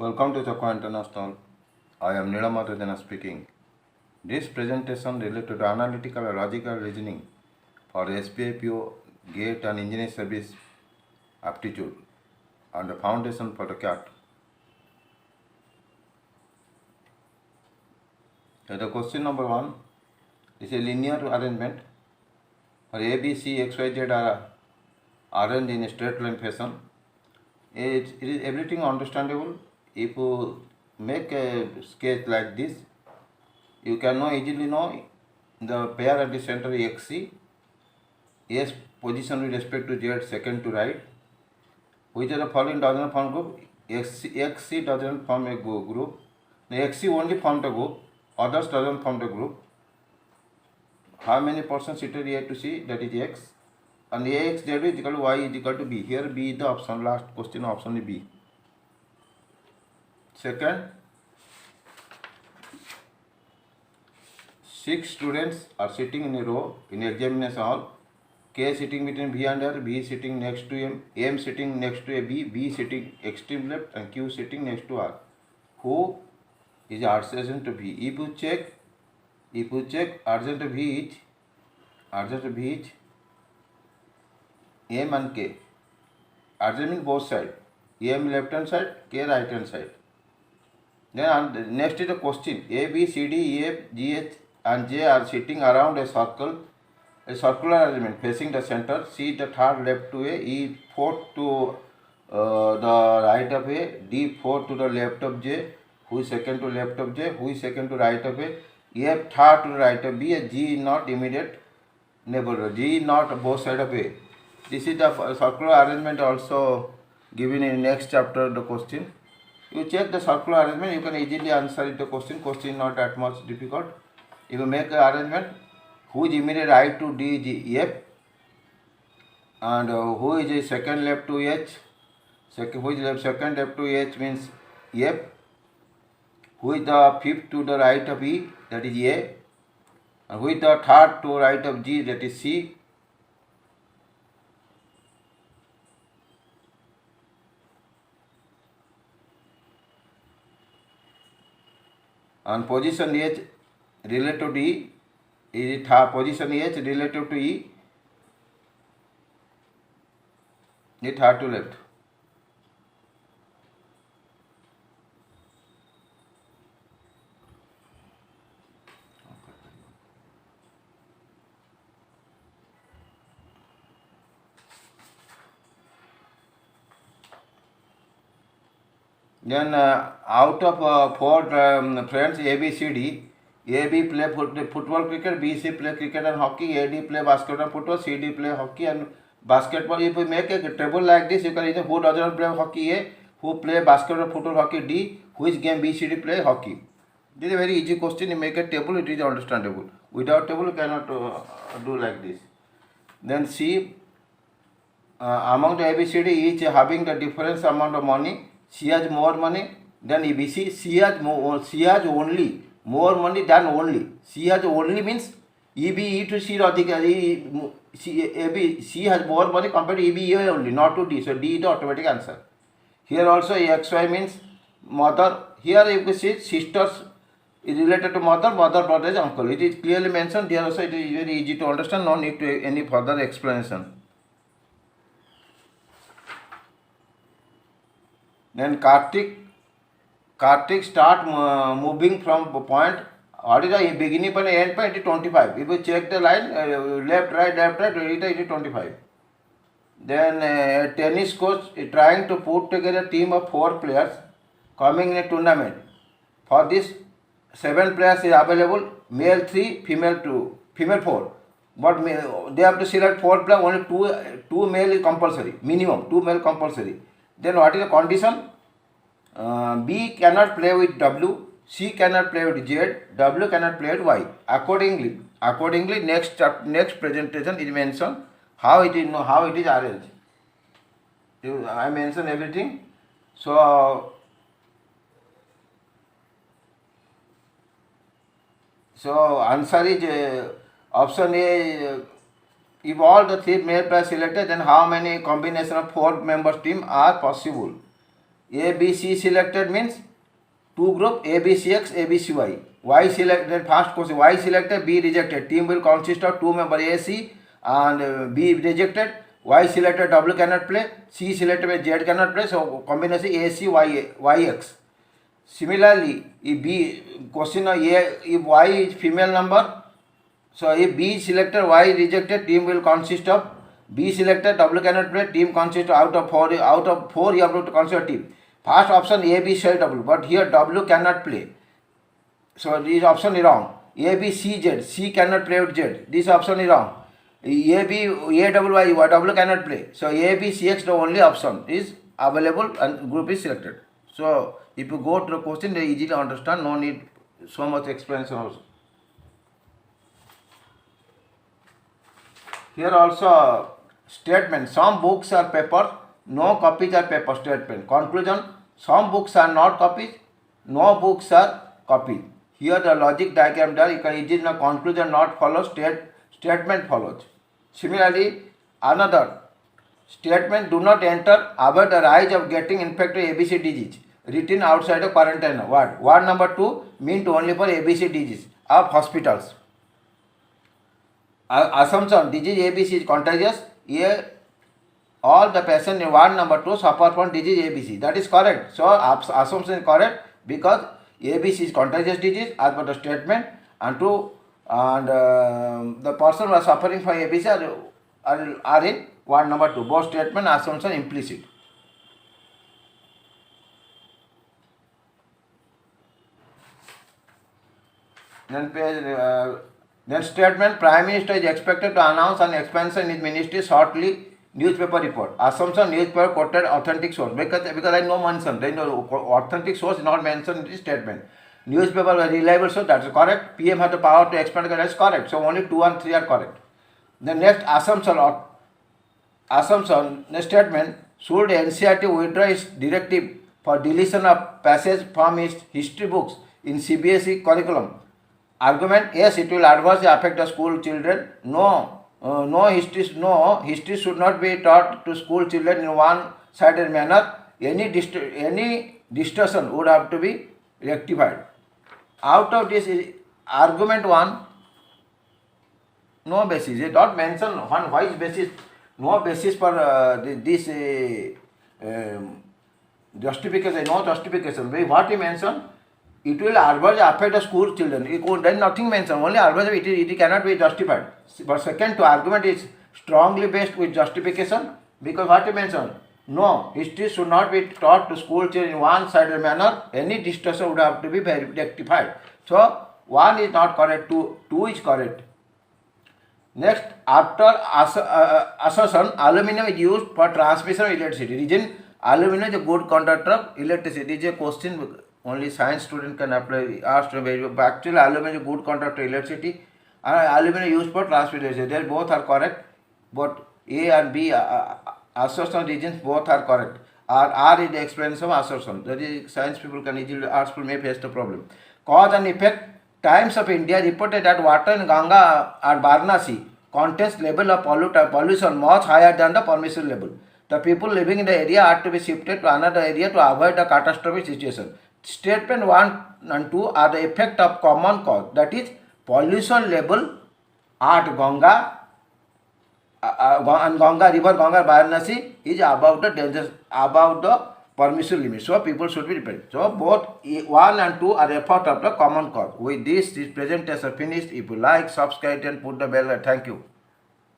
Welcome to Chakwa International. I am Nilamata speaking. This presentation related to analytical and logical reasoning for SBI PO, GATE and Engineering Service aptitude and the foundation for the CAT. So the question number 1 is a linear arrangement for A, B, C, X, Y, Z are arranged in a straight line fashion. It is everything understandable. If you make a sketch like this, you can easily know the pair at the center XC, S position with respect to Z second to right, which are the following doesn't form group. XC doesn't form a group. The XC only formed a group, others doesn't form the group. How many persons seated A to C, that is X, and AX Z is equal to Y is equal to B. Here B is the option, last question option is B. Second, 6 students are sitting in a row in examination hall. K sitting between B and R, B sitting next to M sitting next to a B sitting extreme left, and Q sitting next to R. Who is adjacent to B? If you check adjacent to B is M and K. Adjacent means both sides. M left hand side, K right hand side. Then next is the question. A, B, C, D, E, F, G, H and J are sitting around a circular arrangement facing the center. C the third left to A, E fourth to the right of A, D fourth to the left of J, who is second to left of J, who is second to right of A, F third to the right of B, and G is not immediate neighbor. G is not both sides of A. This is the circular arrangement also given in next chapter the question. You check the circular arrangement, you can easily answer the question. Question is not that much difficult. If you make an arrangement, who is immediate right to D is F, and who is second left to H, who is second left to H means F, who is the fifth to the right of E, that is A, and who is the third to right of G, that is C. And position H relative to E is position H relative to E is third to left. Then out of 4 friends A, B, C, D, A, B play football, cricket, B, C play cricket and hockey, A, D play basketball and football, C, D play hockey and basketball. If we make a table like this, you can either who doesn't play hockey A, who play basketball, football, hockey D, which game B, C, D play hockey. This is a very easy question. You make a table, it is understandable. Without table, you cannot do like this. Then C, among the A, B, C, D, each having the difference amount of money. C has more money than ABC. C has only more money than only. C has only means EB E to C C has more money compared to EB E only, not to D. So D is the automatic answer. Here also XY means mother. Here if you see sisters is related to mother, brother is uncle. It is clearly mentioned. Here also it is very easy to understand. No need to any further explanation. Then Kartik start moving from point. What is the beginning point and end point? It is 25. If you check the line, left, right, it is 25. Then tennis coach is trying to put together a team of 4 players coming in a tournament. For this, 7 players is available, male 3, female 2, female 4. But they have to select 4 players, only 2 male is compulsory, minimum 2 male compulsory. Then what is the condition? B cannot play with W, C cannot play with Z, W cannot play with Y. Accordingly, next presentation is mentioned how it is arranged. I mentioned everything. So answer is option A. If all the 3 male players selected, then how many combination of 4 members team are possible? A, B, C selected means two group A, B, C, X, A, B, C, Y. Y selected, first question, Y selected, B rejected. Team will consist of two members A, C and B rejected. Y selected, W cannot play. C selected, Z cannot play. So combination A, C, Y, X. Similarly, if B question A, if Y is female number, so if B selected, Y rejected, team will consist of B selected, W cannot play, team consists out of four you have to consider team. First option A, B, C, W, but here W cannot play. So this option is wrong. A, B, C, Z, C cannot play with Z. This option is wrong. A, B, A, W, Y, W cannot play. So A, B, C, X, the only option is available and group is selected. So if you go to the question, they easily understand, no need so much explanation also. Here also statement, some books are paper, no copies are paper. Statement. Conclusion, some books are not copies, no books are copies. Here the logic diagram there, you can easily know conclusion not follow, statement follows. Similarly, another statement, do not enter, avoid the rise of getting infected ABC disease, written outside the quarantine ward. Ward number 2 meant only for ABC disease of hospitals. Assumption, disease ABC is contagious. Here all the patients in ward number 2 suffer from disease ABC. That is correct. So assumption is correct because ABC is contagious disease as per the statement, and the person who are suffering from ABC are in ward number 2. Both statement assumption implicit. Then statement, Prime Minister is expected to announce an expansion in his ministry shortly. Newspaper report. Assumption, newspaper quoted authentic source. Because I know mention, then the authentic source is not mentioned in this statement. Newspaper reliable source, that is correct. PM has the power to expand, that is correct. So only 2 and 3 are correct. The next assumption, the statement, should NCERT withdraw its directive for deletion of passage from its history books in CBSE curriculum? Argument, yes, it will adversely affect the school children. No, history should not be taught to school children in one-sided manner. Any distortion would have to be rectified. Out of this argument 1, no basis. It not mention on why basis, no basis for this justification, no justification. What he mentioned, it will adversely affect the school children. There is nothing mentioned, only adversely it cannot be justified. But second to argument is strongly based with justification, because what he mentioned, no, history should not be taught to school children in one-sided manner. Any distortion would have to be rectified. So 1 is not correct, 2 is correct. Next, after assertion, aluminum is used for transmission of electricity. Reason, aluminum is a good conductor of electricity. This is a question only science student can apply. Actually, aluminum is a good conductor of electricity. Aluminum is used for transmission. They both are correct. But A and B assertion reasons both are correct. R is the explanation of assertion. That is, science people can easily, arts people may face the problem. Cause and effect. Times of India reported that water in Ganga and Varanasi contains level of pollution much higher than the permissible level. The people living in the area are to be shifted to another area to avoid the catastrophic situation. Statement 1 and 2 are the effect of common cause. That is, pollution level at Ganga and Ganga river, Ganga Varanasi is above the permissible limit. So people should be prepared. So both 1 and 2 are effort of the common cause. With this presentation finished. If you like, subscribe and put the bell. Thank you.